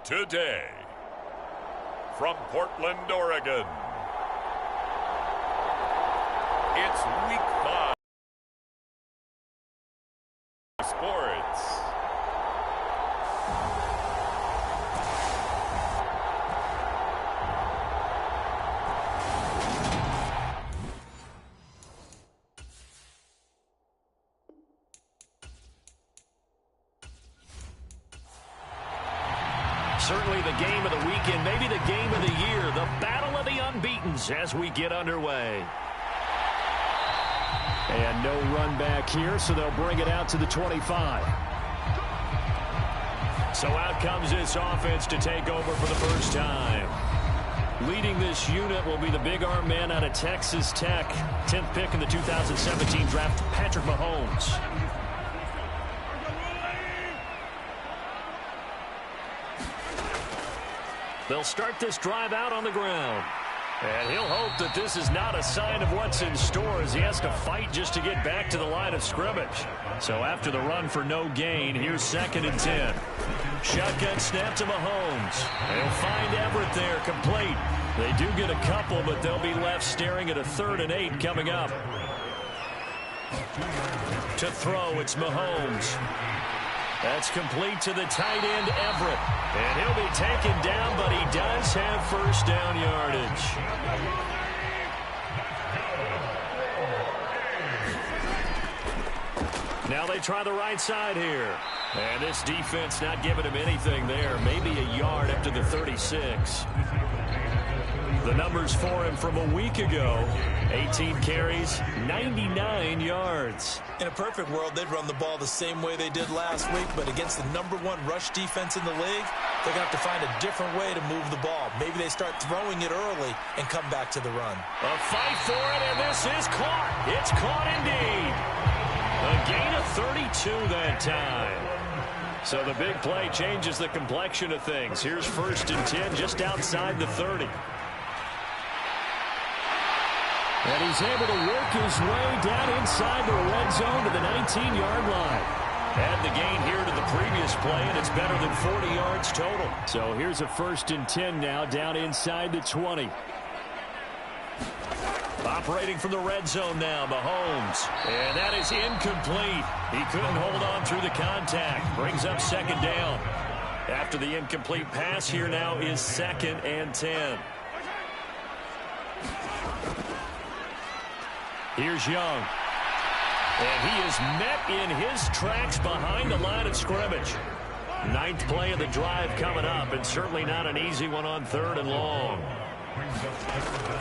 Today, from Portland, Oregon, it's Week 5 Sports. Certainly the game of the weekend, maybe the game of the year, the battle of the unbeatens as we get underway. And no run back here, so they'll bring it out to the 25. So out comes this offense to take over for the first time. Leading this unit will be the big arm man out of Texas Tech. 10th pick in the 2017 draft, Patrick Mahomes. They'll start this drive out on the ground. And he'll hope that this is not a sign of what's in store as he has to fight just to get back to the line of scrimmage. So after the run for no gain, here's 2nd and 10. Shotgun snap to Mahomes. They'll find Everett there, complete. They do get a couple, but they'll be left staring at a 3rd and 8 coming up. To throw, it's Mahomes. That's complete to the tight end, Everett. And he'll be taken down, but he does have first down yardage. Now they try the right side here. And this defense not giving him anything there. Maybe a yard up to the 36. The numbers for him from a week ago. 18 carries, 99 yards. In a perfect world, they'd run the ball the same way they did last week, but against the #1 rush defense in the league, they're going to have to find a different way to move the ball. Maybe they start throwing it early and come back to the run. A fight for it, and this is caught. It's caught indeed. A gain of 32 that time. So the big play changes the complexion of things. Here's 1st and 10 just outside the 30. And he's able to work his way down inside the red zone to the 19-yard line. Add the gain here to the previous play, and it's better than 40 yards total. So here's a 1st and 10 now down inside the 20. Operating from the red zone now, Mahomes. And that is incomplete. He couldn't hold on through the contact. Brings up 2nd down. After the incomplete pass, here now is 2nd and 10. Here's Young. And he is met in his tracks behind the line of scrimmage. 9th play of the drive coming up, and certainly not an easy one on 3rd and long.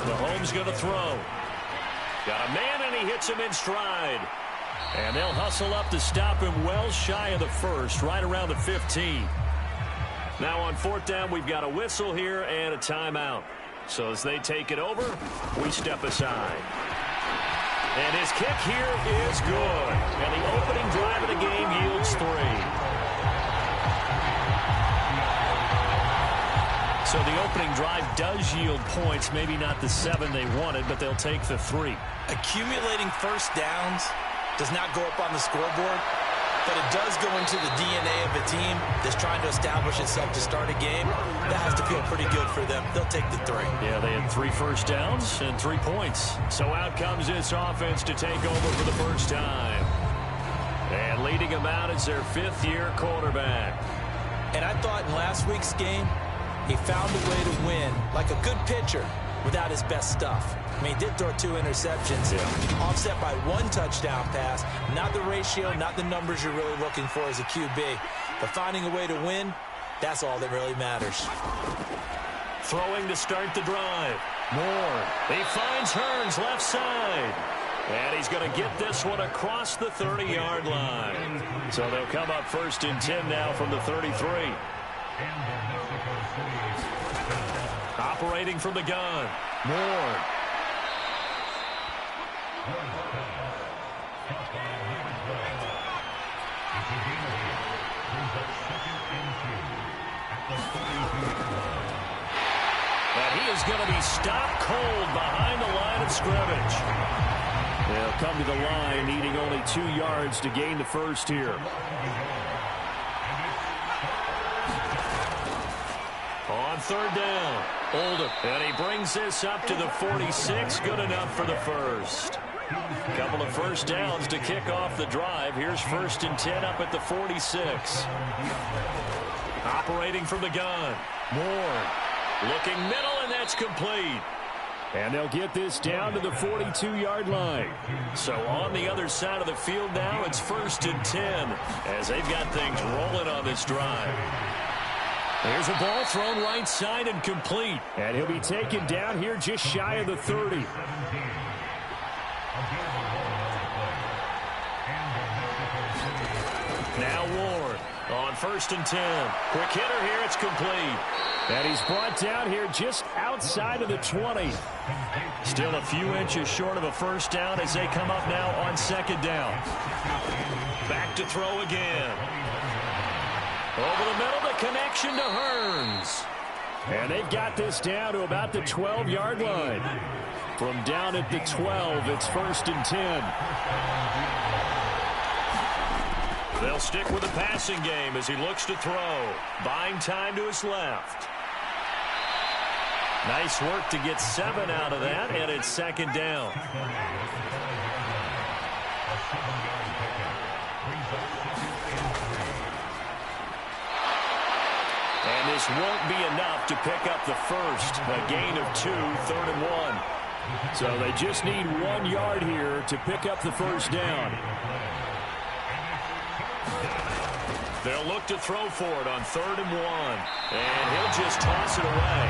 Mahomes going to throw. Got a man, and he hits him in stride. And they'll hustle up to stop him well shy of the 1st, right around the 15. Now on 4th down, we've got a whistle here and a timeout. So as they take it over, we step aside. And his kick here is good. And the opening drive of the game yields 3. So the opening drive does yield points. Maybe not the 7 they wanted, but they'll take the 3. Accumulating first downs does not go up on the scoreboard, but it does go into the DNA of a team that's trying to establish itself to start a game. That has to feel pretty good for them. They'll take the 3. Yeah, they had 3 first downs and 3 points. So out comes this offense to take over for the first time. And leading them out is their 5th-year quarterback. And I thought in last week's game, he found a way to win like a good pitcher without his best stuff. I mean, he did throw 2 interceptions, offset by 1 touchdown pass. Not the ratio, not the numbers you're really looking for as a QB. But finding a way to win, that's all that really matters. Throwing to start the drive. Moore. He finds Hearns left side. And he's going to get this one across the 30-yard line. So they'll come up 1st and 10 now from the 33. Operating from the gun. Moore. And he is going to be stopped cold behind the line of scrimmage. They'll come to the line, needing only 2 yards to gain the first here. third down. Oldham. And he brings this up to the 46. Good enough for the first. Couple of first downs to kick off the drive. Here's 1st and 10 up at the 46. Operating from the gun. Moore. Looking middle, and that's complete. And they'll get this down to the 42-yard line. So on the other side of the field now, it's 1st and 10 as they've got things rolling on this drive. There's a ball thrown right side and complete. And he'll be taken down here just shy of the 30. Now Ward on 1st and 10. Quick hitter here, it's complete. And he's brought down here just outside of the 20. Still a few inches short of a first down as they come up now on 2nd down. Back to throw again. Over the middle, the connection to Hearns. And they've got this down to about the 12-yard line. From down at the 12, it's 1st and 10. They'll stick with the passing game as he looks to throw. Buying time to his left. Nice work to get 7 out of that, and it's 2nd down. And this won't be enough to pick up the first. A gain of 2, 3rd and 1. So they just need 1 yard here to pick up the first down. They'll look to throw for it on 3rd and 1. And he'll just toss it away.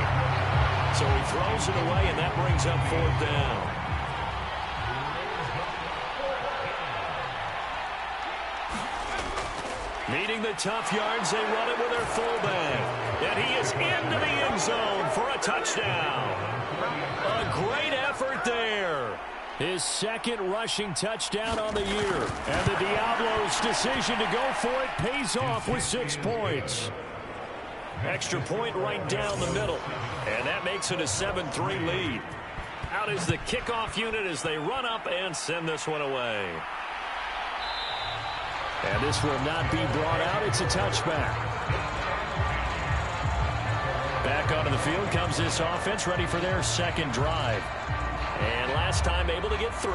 So he throws it away, and that brings up 4th down. Needing the tough yards, they run it with their fullback. And he is into the end zone for a touchdown. A great effort there. His 2nd rushing touchdown on the year. And the Diablo's decision to go for it pays off with 6 points. Extra point right down the middle. And that makes it a 7-3 lead. Out is the kickoff unit as they run up and send this one away. And this will not be brought out. It's a touchback. Back onto the field comes this offense, ready for their 2nd drive. And last time able to get 3.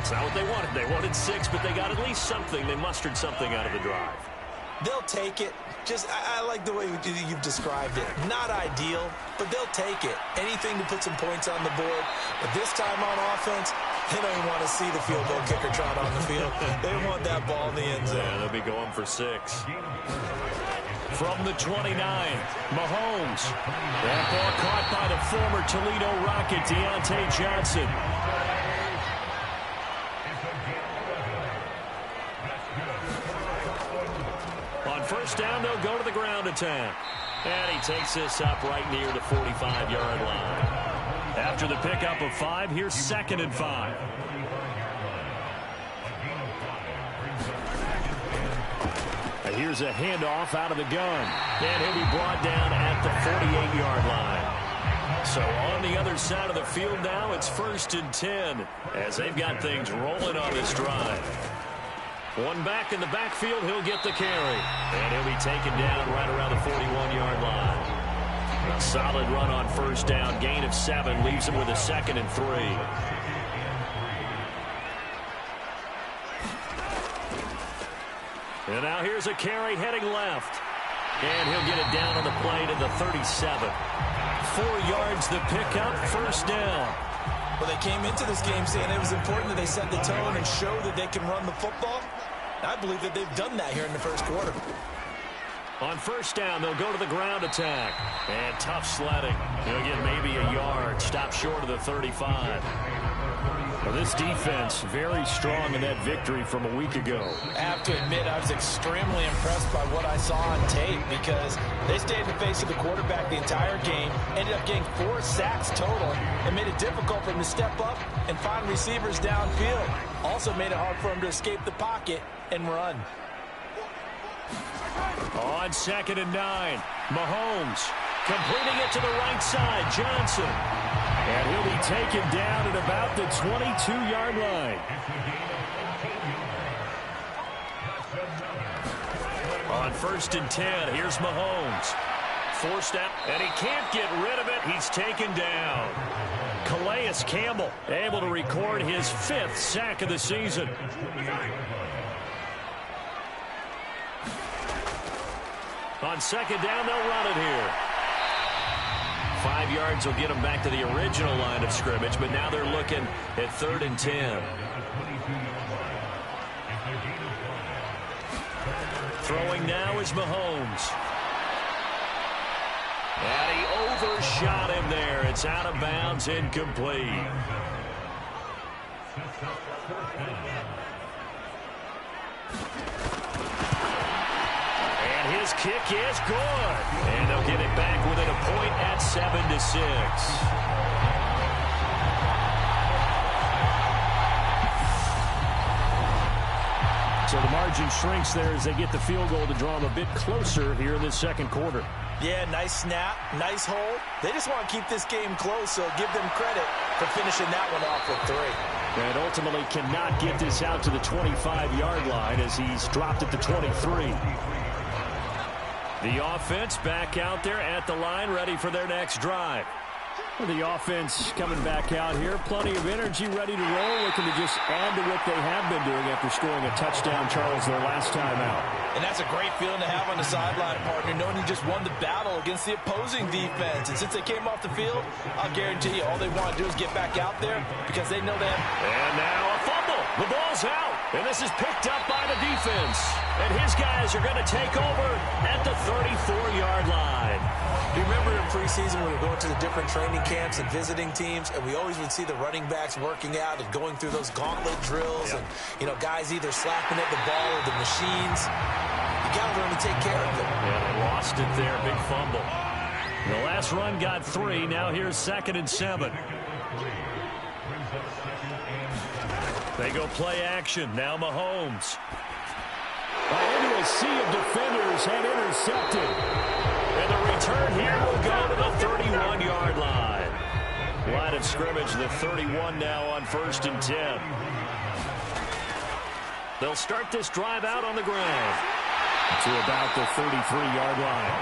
It's not what they wanted. They wanted 6, but they got at least something. They mustered something out of the drive. They'll take it. I like the way you've described it. Not ideal, but they'll take it. Anything to put some points on the board. But this time on offense, they don't even want to see the field goal kicker trot on the field. They want that ball in the end zone. Yeah, they'll be going for 6. From the 29, Mahomes. That ball caught by the former Toledo Rocket, Deontay Johnson. On 1st down, they'll go to the ground attack. And he takes this up right near the 45-yard line. After the pickup of 5, here's 2nd and 5. Here's a handoff out of the gun. And he'll be brought down at the 48-yard line. So on the other side of the field now, it's 1st and 10 as they've got things rolling on this drive. One back in the backfield, he'll get the carry. And he'll be taken down right around the 41-yard line. A solid run on 1st down. Gain of 7 leaves him with a 2nd and 3. And now here's a carry heading left. And he'll get it down on the play to the 37. 4 yards the pickup, 1st down. Well, they came into this game saying it was important that they set the tone and show that they can run the football. I believe that they've done that here in the 1st quarter. On 1st down, they'll go to the ground attack. And tough sledding. He'll get maybe a yard. Stop short of the 35. Well, this defense very strong in that victory from a week ago. I have to admit, I was extremely impressed by what I saw on tape because they stayed in the face of the quarterback the entire game, ended up getting 4 sacks total, and made it difficult for him to step up and find receivers downfield. Also made it hard for him to escape the pocket and run. On 2nd and 9, Mahomes completing it to the right side, Johnson. And he'll be taken down at about the 22-yard line. On 1st and 10, here's Mahomes. forced out, and he can't get rid of it. He's taken down. Calais Campbell able to record his 5th sack of the season. On second down, they'll run it here. 5 yards will get them back to the original line of scrimmage, but now they're looking at 3rd and 10. Throwing now is Mahomes. And he overshot him there. It's out of bounds, incomplete. And his kick is good. And they'll get it back within a point at 7-6. So the margin shrinks there as they get the field goal to draw them a bit closer here in this second quarter. Yeah, nice snap, nice hold. They just want to keep this game close, so give them credit for finishing that one off with 3. And ultimately cannot get this out to the 25-yard line as he's dropped at the 23. The offense back out there at the line, ready for their next drive. The offense coming back out here. Plenty of energy, ready to roll. Looking to just add to what they have been doing after scoring a touchdown, Charles, their last time out. And that's a great feeling to have on the sideline, partner, knowing you just won the battle against the opposing defense. And since they came off the field, I'll guarantee you all they want to do is get back out there because they know that. And now a fumble. The ball's out. And this is picked up by the defense. And his guys are going to take over at the 34-yard line. You remember in preseason when we were going to the different training camps and visiting teams, and we always would see the running backs working out and going through those gauntlet drills, and, you know, guys either slapping at the ball or the machines. You got to learn to take care of them. Yeah, they lost it there. Big fumble. The last run got 3. Now here's 2nd and 7. They go play action. Now Mahomes. Into a sea of defenders and intercepted. And the return here will go to the 31-yard line. Line of scrimmage, the 31 now on 1st and 10. They'll start this drive out on the ground to about the 33-yard line.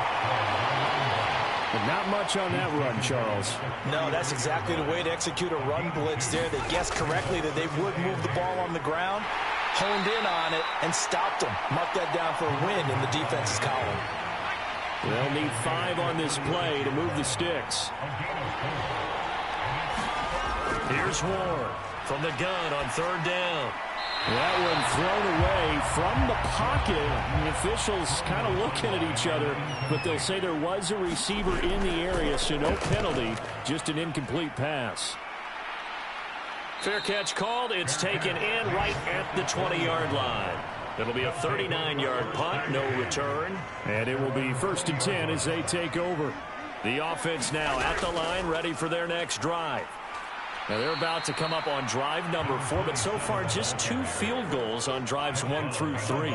But not much on that run, Charles. No, that's exactly the way to execute a run blitz there. They guessed correctly that they would move the ball on the ground, honed in on it, and stopped them. Mark that down for a win in the defense's column. They'll need 5 on this play to move the sticks. Here's Ward from the gun on 3rd down. That one thrown away from the pocket. The officials kind of looking at each other, but they'll say there was a receiver in the area, so no penalty, just an incomplete pass. Fair catch called. It's taken in right at the 20-yard line. It'll be a 39-yard punt, no return. And it will be 1st and 10 as they take over. The offense now at the line, ready for their next drive. Now they're about to come up on drive number 4, but so far just 2 field goals on drives 1 through 3.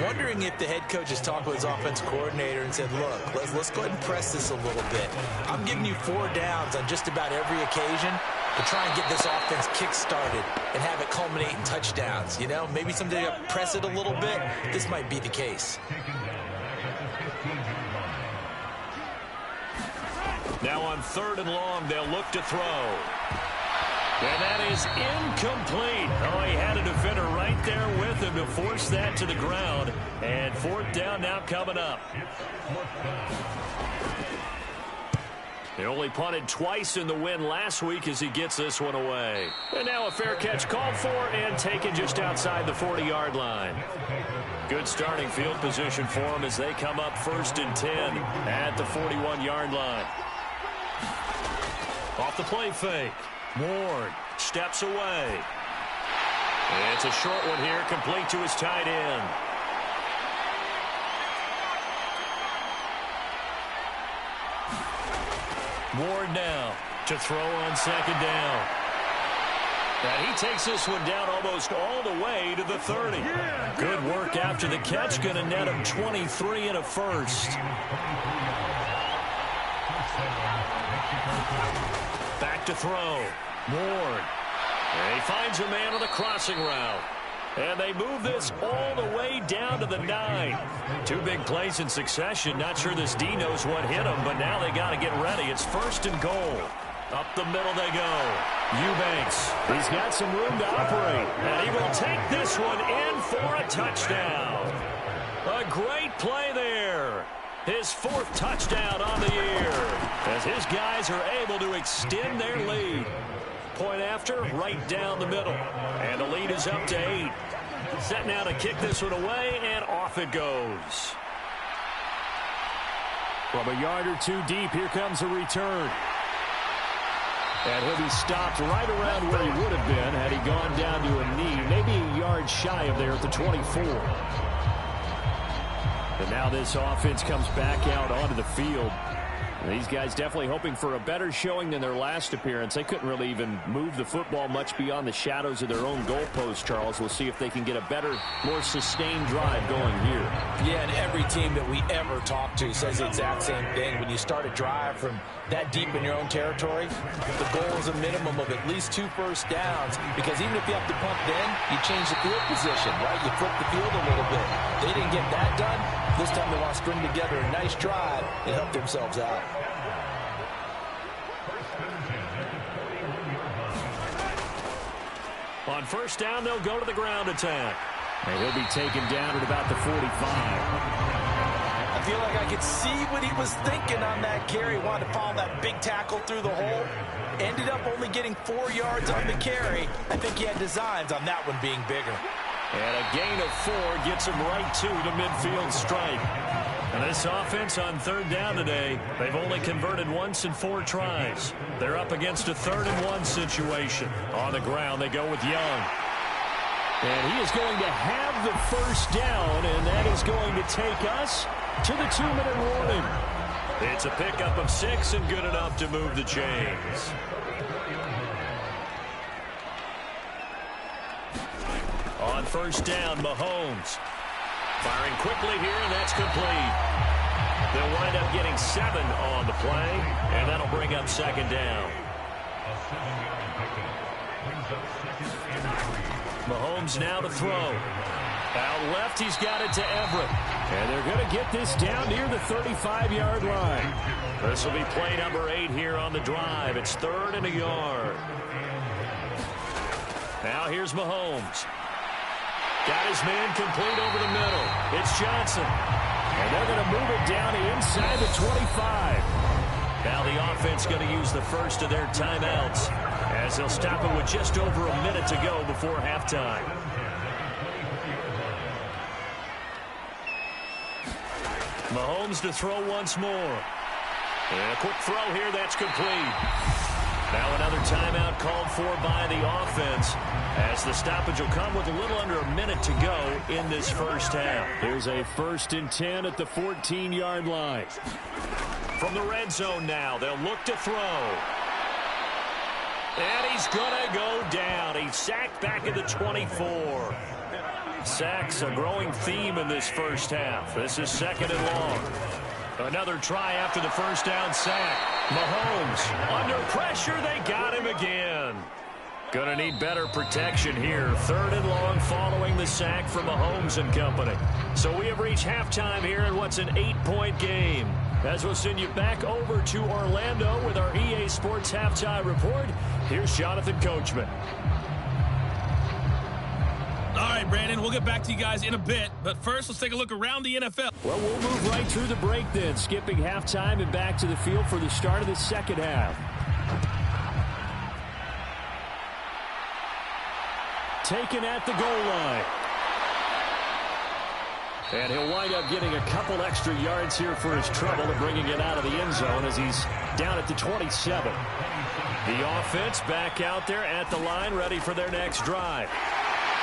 Wondering if the head coach has talked with his offense coordinator and said, look, let's go ahead and press this a little bit. I'm giving you 4 downs on just about every occasion to try and get this offense kick-started and have it culminate in touchdowns. You know, maybe someday you press it a little bit. This might be the case. Now on 3rd and long, they'll look to throw. And that is incomplete. Oh, he had a defender right there with him to force that to the ground. And 4th down now coming up. They only punted twice in the win last week as he gets this one away. And now a fair catch called for and taken just outside the 40-yard line. Good starting field position for them as they come up 1st and 10 at the 41-yard line. Off the play fake. Ward steps away. It's a short one here, complete to his tight end. Ward now to throw on 2nd down. And he takes this one down almost all the way to the 30. Good work after the catch. Going to net him 23 and a first. Back to throw. Ward. And he finds a man on the crossing route. And they move this all the way down to the 9. Two big plays in succession. Not sure this D knows what hit him, but now they got to get ready. It's 1st and goal. Up the middle they go. Eubanks, he's got some room to operate. And he will take this one in for a touchdown. A great play there. His 4th touchdown on the year, as his guys are able to extend their lead. Point after, right down the middle. And the lead is up to 8. Set now to kick this one away, and off it goes. From a yard or two deep, here comes a return. And he'll be stopped right around where he would have been had he gone down to a knee, maybe a yard shy of there at the 24. But now this offense comes back out onto the field. These guys definitely hoping for a better showing than their last appearance. They couldn't really even move the football much beyond the shadows of their own goalpost, Charles. We'll see if they can get a better, more sustained drive going here. Yeah, and every team that we ever talk to says the exact same thing. When you start a drive from that deep in your own territory, the goal is a minimum of at least 2 first downs, because even if you have to punt then, you change the field position, right? You flip the field a little bit. They didn't get that done. This time they want to string together a nice drive and help themselves out. On 1st down, they'll go to the ground attack. And he'll be taken down at about the 45. I feel like I could see what he was thinking on that carry. Wanted to follow that big tackle through the hole. Ended up only getting 4 yards on the carry. I think he had designs on that one being bigger. And a gain of 4 gets him right to the midfield stripe. And this offense on 3rd down today, they've only converted once in 4 tries. They're up against a 3rd and 1 situation. On the ground, they go with Young. And he is going to have the 1st down, and that is going to take us to the 2-minute warning. It's a pickup of 6 and good enough to move the chains. On 1st down, Mahomes. Firing quickly here, and that's complete. They'll wind up getting 7 on the play, and that'll bring up 2nd down. Mahomes now to throw. Out left, he's got it to Everett. And they're going to get this down near the 35-yard line. This will be play number 8 here on the drive. It's 3rd and a yard. Now here's Mahomes. Got his man complete over the middle. It's Johnson. And they're going to move it down to inside the 25. Now the offense going to use the first of their timeouts, as they'll stop it with just over a minute to go before halftime. Mahomes to throw once more. And a quick throw here, that's complete. Now another timeout called for by the offense, as the stoppage will come with a little under a minute to go in this first half. Here's a 1st and 10 at the 14-yard line. From the red zone now, they'll look to throw. And he's going to go down. He's sacked back at the 24. Sacks a growing theme in this first half. This is 2nd and long. Another try after the first down sack. Mahomes under pressure. They got him again. Going to need better protection here. 3rd and long following the sack from Mahomes and company. So we have reached halftime here in what's an 8-point game. As we'll send you back over to Orlando with our EA Sports Halftime Report, here's Jonathan Coachman. All right, Brandon, we'll get back to you guys in a bit. But first, let's take a look around the NFL. Well, we'll move right through the break then, skipping halftime and back to the field for the start of the second half. Taken at the goal line. And he'll wind up getting a couple extra yards here for his trouble and bringing it out of the end zone as he's down at the 27. The offense back out there at the line, ready for their next drive.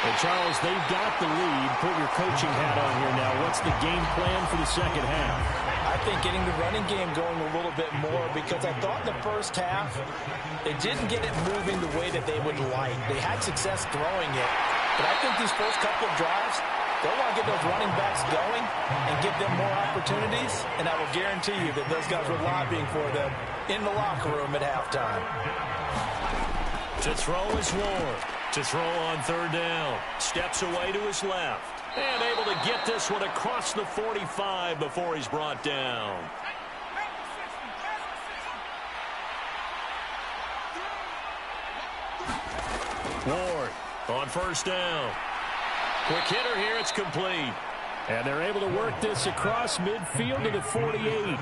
And Charles, they've got the lead. Put your coaching hat on here now. What's the game plan for the second half? I think getting the running game going a little bit more, because I thought in the first half they didn't get it moving the way that they would like. They had success throwing it, but I think these first couple of drives, they'll want to get those running backs going and give them more opportunities, and I will guarantee you that those guys were lobbying for them in the locker room at halftime. To throw is Ward. To throw on third down. Steps away to his left. And able to get this one across the 45 before he's brought down. Ward on first down. Quick hitter here. It's complete. And they're able to work this across midfield to the 48.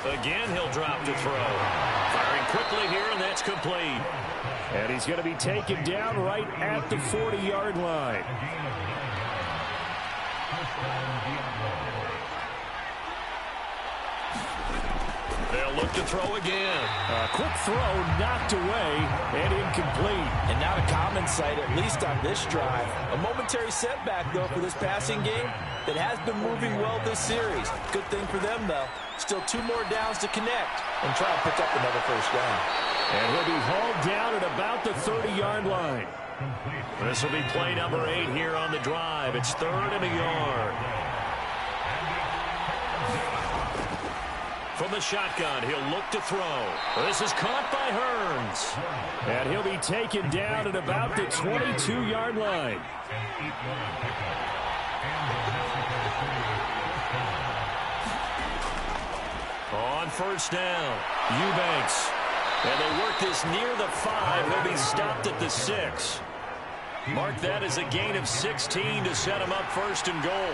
Again, he'll drop to throw. Firing quickly here, and that's complete. And he's going to be taken down right at the 40-yard line. They'll look to throw again. A quick throw knocked away and incomplete. And not a common sight, at least on this drive. A momentary setback, though, for this passing game that has been moving well this series. Good thing for them, though. Still 2 more downs to connect and try to pick up another first down. And he'll be hauled down at about the 30-yard line. This will be play number 8 here on the drive. It's 3rd and a yard. From the shotgun, he'll look to throw. This is caught by Hearns. And he'll be taken down at about the 22-yard line. On first down, Eubanks. And they work this near the 5. He'll be stopped at the 6. Mark that as a gain of 16 to set him up 1st and goal.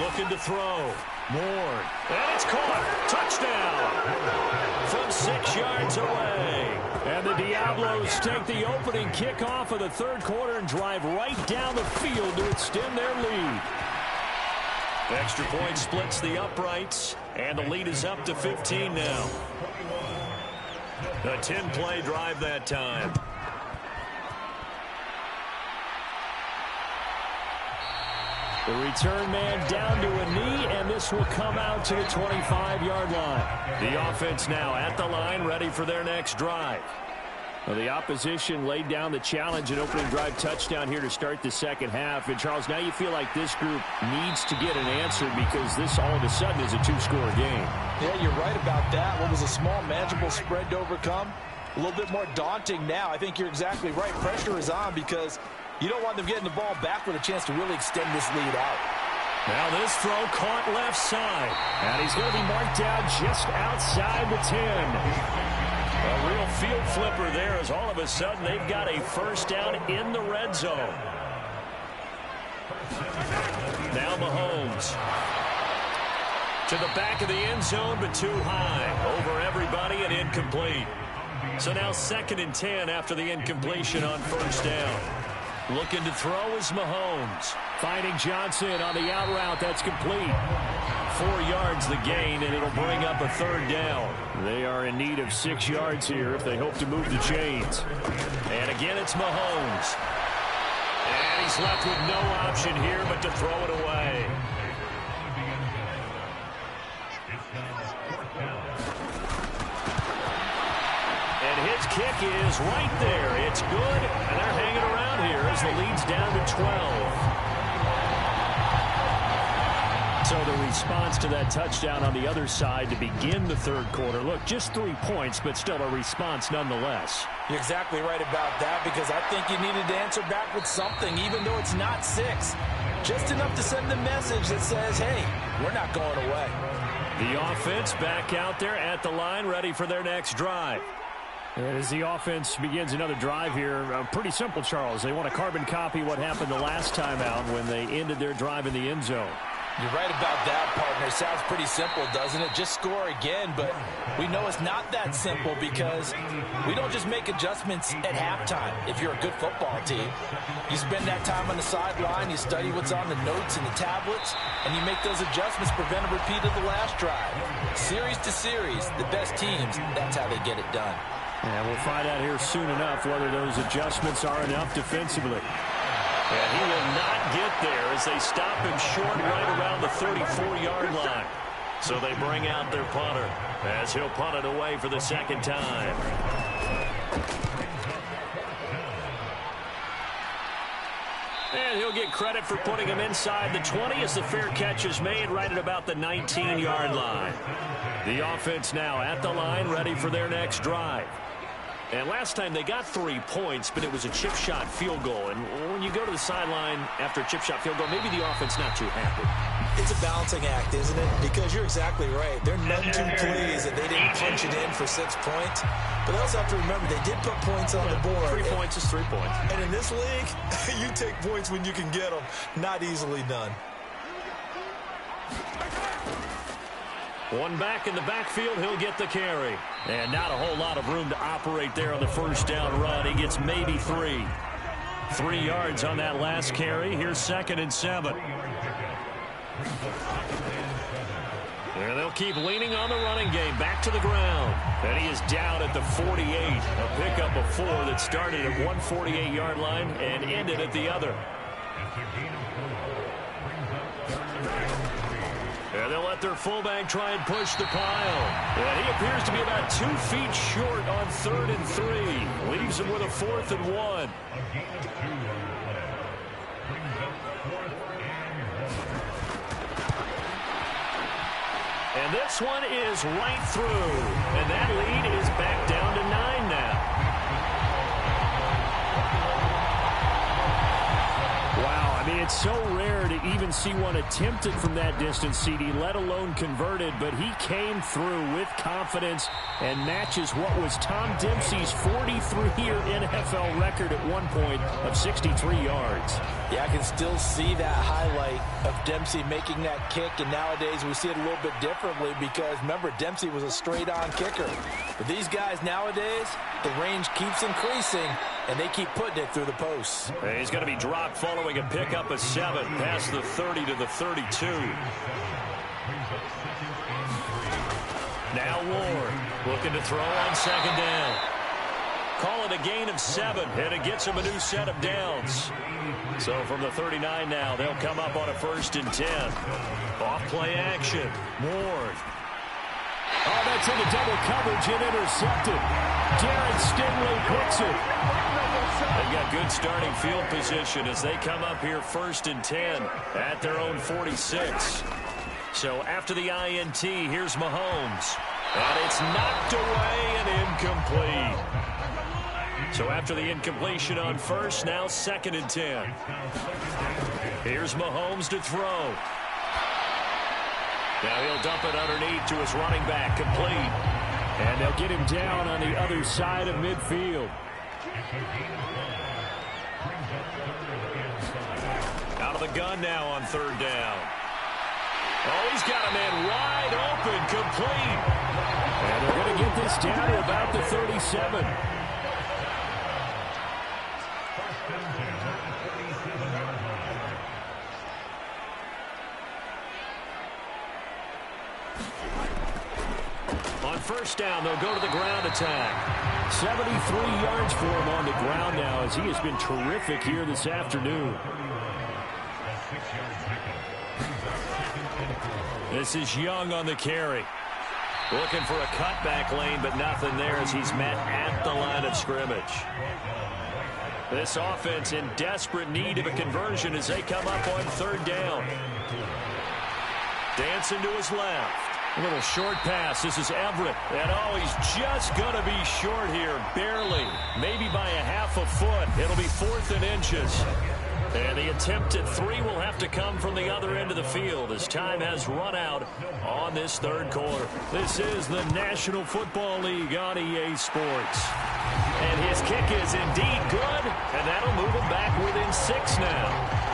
Looking to throw. Ward. And it's caught. Touchdown. From 6 yards away. And the Diablos take the opening kickoff of the 3rd quarter and drive right down the field to extend their lead. Extra point splits the uprights. And the lead is up to 15 now. A 10-play drive that time. The return man down to a knee, and this will come out to the 25-yard line. The offense now at the line, ready for their next drive. Well, the opposition laid down the challenge and opening drive touchdown here to start the second half. And, Charles, now you feel like this group needs to get an answer because this all of a sudden is a 2-score game. Yeah, you're right about that. What was a small, manageable spread to overcome? A little bit more daunting now. I think you're exactly right. Pressure is on because you don't want them getting the ball back with a chance to really extend this lead out. Now this throw caught left side. And he's going to be marked down just outside the 10. A real field flipper there as all of a sudden they've got a first down in the red zone. Now Mahomes. To the back of the end zone, but too high. Over everybody and incomplete. So now 2nd and 10 after the incompletion on first down. Looking to throw is Mahomes. Finding Johnson on the out route. That's complete. 4 yards the gain, and it'll bring up a 3rd down. They are in need of 6 yards here if they hope to move the chains. And again, it's Mahomes. And he's left with no option here but to throw it away. And his kick is right there. It's good, and they're hanging around here as the lead's down to 12. So the response to that touchdown on the other side to begin the 3rd quarter. Look, just 3 points, but still a response nonetheless. You're exactly right about that because I think you needed to answer back with something, even though it's not 6. Just enough to send a message that says, hey, we're not going away. The offense back out there at the line, ready for their next drive. And as the offense begins another drive here, pretty simple, Charles. They want to carbon copy what happened the last time out when they ended their drive in the end zone. You're right about that, partner. Sounds pretty simple, doesn't it? Just score again, but we know it's not that simple because we don't just make adjustments at halftime if you're a good football team. You spend that time on the sideline, you study what's on the notes and the tablets, and you make those adjustments, prevent a repeat of the last drive. Series to series, the best teams, that's how they get it done. And we'll find out here soon enough whether those adjustments are enough defensively. And he will not get there as they stop him short right around the 34-yard line. So they bring out their punter as he'll punt it away for the 2nd time. And he'll he'll get credit for putting him inside the 20 as the fair catch is made right at about the 19-yard line. The offense now at the line, ready for their next drive. And last time they got 3 points, but it was a chip shot field goal. And when you go to the sideline after a chip shot field goal, maybe the offense not too happy. It's a balancing act, isn't it? Because you're exactly right. They're none too pleased that they didn't punch it in for 6 points. But they also have to remember they did put points on the board. 3 points is 3 points. And in this league, you take points when you can get them. Not easily done. One back in the backfield, he'll get the carry. And not a whole lot of room to operate there on the first down run. He gets maybe 3. 3 yards on that last carry. Here's 2nd and 7. And they'll keep leaning on the running game. Back to the ground. And he is down at the 48. A pickup of 4 that started at 148-yard line and ended at the other. And they'll let their fullback try and push the pile. And he appears to be about 2 feet short on 3rd and 3. Leaves him with a 4th and 1. And this one is right through. And that lead is back down to 9 now. Wow, I mean, it's so rare to even see one attempted from that distance, CD, let alone converted. But he came through with confidence and matches what was Tom Dempsey's 43-year NFL record at one point of 63 yards. Yeah, I can still see that highlight of Dempsey making that kick, and nowadays we see it a little bit differently because, remember, Dempsey was a straight-on kicker. But these guys nowadays, the range keeps increasing, and they keep putting it through the posts. And he's going to be dropped following a pickup of 7 past the 30 to the 32. Now Ward looking to throw on 2nd down. Call it a gain of 7, and it gets him a new set of downs. So from the 39 now, they'll come up on a 1st and 10. Off play action. Ward. Oh, that's into double coverage and intercepted. Darren Stingley picks it. They've got good starting field position as they come up here 1st and 10 at their own 46. So after the INT, here's Mahomes. And it's knocked away and incomplete. So after the incompletion on 1st, now 2nd and 10. Here's Mahomes to throw. Now he'll dump it underneath to his running back, complete. And they'll get him down on the other side of midfield. Out of the gun now on 3rd down. Oh, he's got a man wide open, complete. And they're going to get this down to about the 37. On 1st down, they'll go to the ground attack. 73 yards for him on the ground now as he has been terrific here this afternoon. This is Young on the carry. Looking for a cutback lane, but nothing there as he's met at the line of scrimmage. This offense in desperate need of a conversion as they come up on 3rd down. Dancing to his left. A little short pass. This is Everett. And oh, he's just going to be short here. Barely. Maybe by a half a foot. It'll be 4th and inches. And the attempt at 3 will have to come from the other end of the field as time has run out on this 3rd quarter. This is the National Football League on EA Sports. And his kick is indeed good, and that'll move him back within 6 now.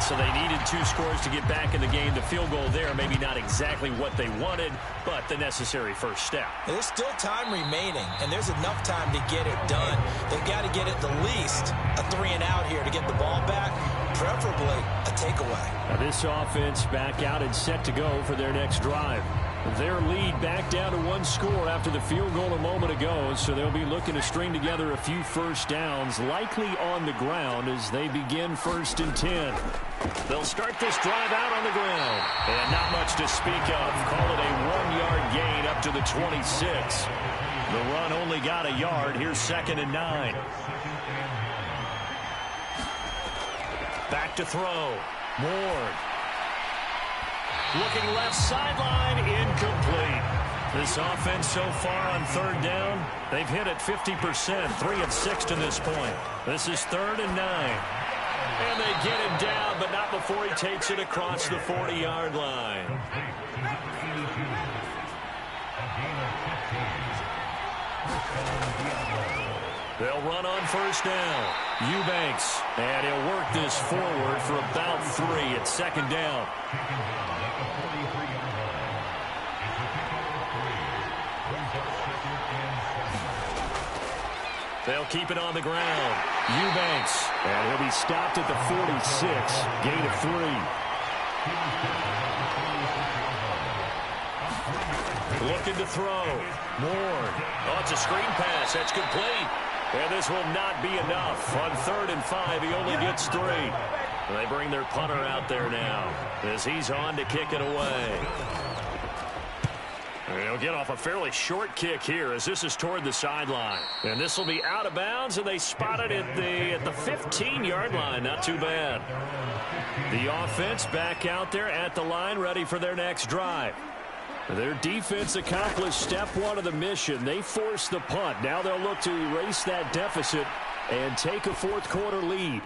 So they needed 2 scores to get back in the game. The field goal there, maybe not exactly what they wanted, but the necessary first step. There's still time remaining, and there's enough time to get it done. They've got to get at the least a 3 and out here to get the ball back, preferably a takeaway. Now this offense back out and set to go for their next drive. Their lead back down to 1 score after the field goal a moment ago, so they'll be looking to string together a few first downs, likely on the ground as they begin 1st and 10. They'll start this drive out on the ground, and not much to speak of. Call it a 1-yard gain up to the 26. The run only got a yard. Here's 2nd and 9. Back to throw. Ward. Looking left sideline, incomplete. This offense so far on 3rd down, they've hit it 50%, 3 of 6 to this point. This is 3rd and 9. And they get him down, but not before he takes it across the 40-yard line. They'll run on 1st down. Eubanks, and he'll work this forward for about 3 at 2nd down. They'll keep it on the ground. Eubanks, and he'll be stopped at the 46, gain of 3. Looking to throw. Ward. Oh, it's a screen pass. That's complete. And this will not be enough. On 3rd and 5, he only gets 3. They bring their punter out there now as he's on to kick it away. And he'll get off a fairly short kick here as this is toward the sideline. And this will be out of bounds, and they spot it at the 15-yard line. Not too bad. The offense back out there at the line, ready for their next drive. Their defense accomplished step 1 of the mission. They forced the punt. Now they'll look to erase that deficit and take a 4th quarter lead.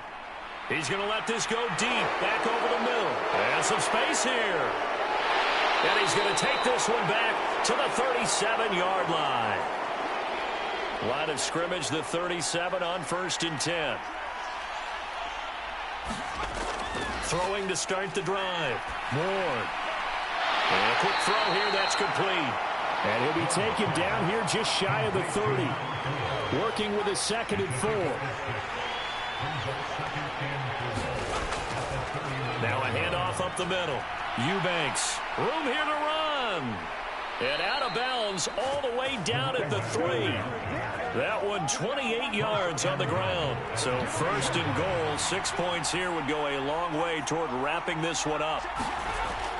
He's going to let this go deep, back over the middle. And some space here. And he's going to take this one back to the 37-yard line. Line of scrimmage, the 37 on 1st and 10. Throwing to start the drive. Ward. And a quick throw here, that's complete. And he'll be taken down here just shy of the 30. Working with a 2nd and 4. Now a handoff up the middle. Eubanks, room here to run. And out of bounds all the way down at the 3. That one 28 yards on the ground. So 1st and goal, 6 points here would go a long way toward wrapping this one up.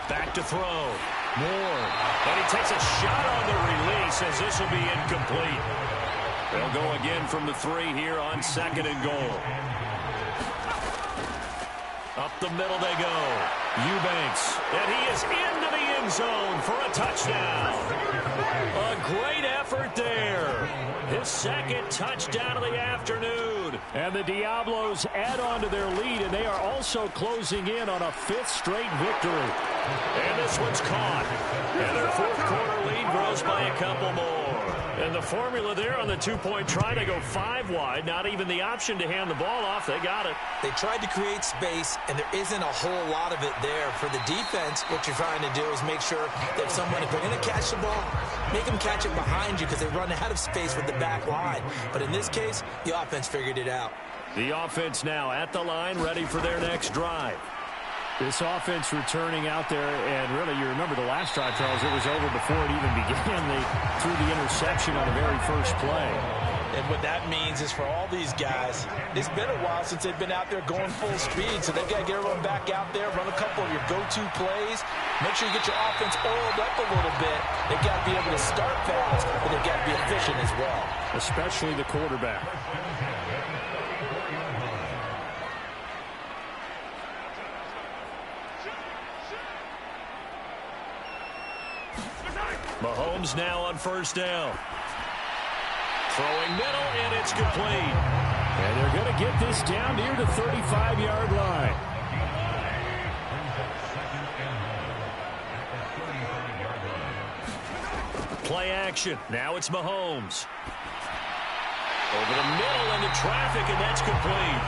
Back to throw. Moore. And he takes a shot on the release as this will be incomplete. They'll go again from the 3 here on 2nd and goal. Up the middle they go. Eubanks. And he is into the end zone for a touchdown. A great effort there. His 2nd touchdown of the afternoon. And the Diablos add on to their lead, and they are also closing in on a 5th straight victory. And this one's caught. And their 4th quarter lead grows by a couple more. And the formula there on the 2-point try to go 5 wide. Not even the option to hand the ball off. They got it. They tried to create space, and there isn't a whole lot of it there. For the defense, what you're trying to do is make sure that if they're going to catch the ball, make them catch it behind you because they run out of space with the back line. But in this case, the offense figured it out. The offense now at the line, ready for their next drive. This offense returning out there, and really, you remember the last drive, Charles, it was over before it even began. They threw the interception on the very first play. And what that means is for all these guys, it's been a while since they've been out there going full speed, so they've got to get everyone back out there, run a couple of your go-to plays, make sure you get your offense oiled up a little bit. They've got to be able to start fast, but they've got to be efficient as well. Especially the quarterback. Mahomes now on 1st down. Throwing middle, and it's complete. And they're going to get this down near the 35-yard line. Play action. Now it's Mahomes. Over the middle into traffic, and that's complete.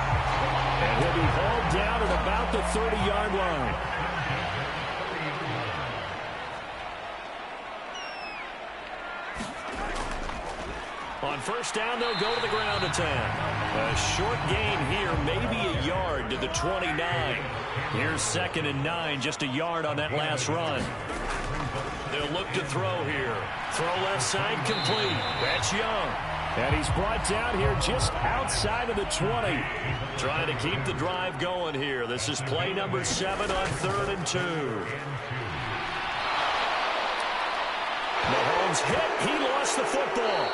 And he'll be hauled down at about the 30-yard line. On 1st down, they'll go to the ground attack. A short gain here, maybe a yard to the 29. Here's 2nd and 9, just a yard on that last run. They'll look to throw here. Throw left side complete. That's Young. And he's brought down here just outside of the 20. Trying to keep the drive going here. This is play number 7 on 3rd and 2. Jones hit. He lost the football.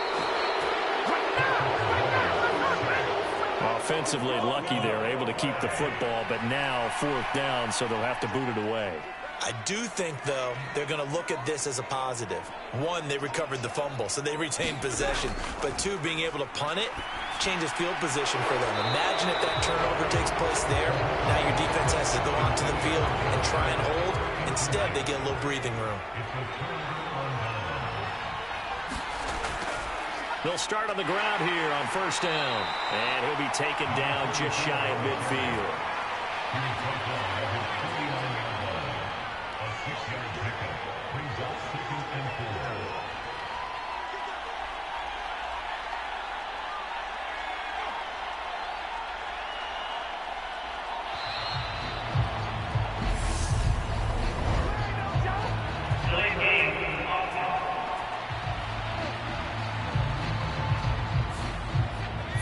Offensively lucky they're able to keep the football, but now 4th down, so they'll have to boot it away. I do think, though, they're going to look at this as a positive. 1, they recovered the fumble, so they retained possession. But 2, being able to punt it changes field position for them. Imagine if that turnover takes place there. Now your defense has to go onto the field and try and hold. Instead, they get a little breathing room. They'll start on the ground here on 1st down. And he'll be taken down just shy of midfield.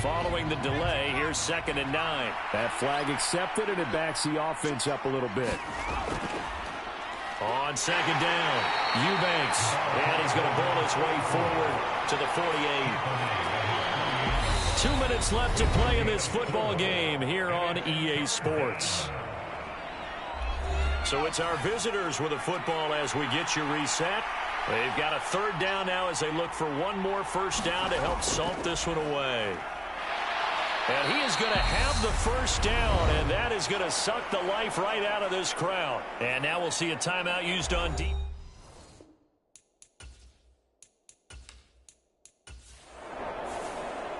Following the delay, here's 2nd and 9. That flag accepted, and it backs the offense up a little bit. On 2nd down, Eubanks. And he's going to bowl his way forward to the 48. 2 minutes left to play in this football game here on EA Sports. So it's our visitors with the football as we get you reset. They've got a 3rd down now as they look for one more 1st down to help salt this one away. And he is going to have the 1st down, and that is going to suck the life right out of this crowd. And now we'll see a timeout used on deep.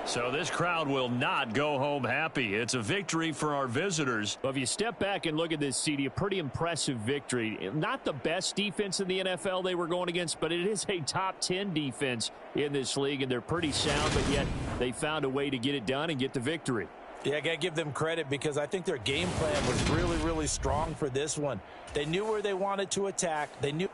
So this crowd will not go home happy. It's a victory for our visitors. Well, if you step back and look at this, CD, a pretty impressive victory. Not the best defense in the NFL they were going against, but it is a top 10 defense in this league, and they're pretty sound, but yet they found a way to get it done and get the victory. Yeah, I got to give them credit because I think their game plan was really, really strong for this one. They knew where they wanted to attack. They knew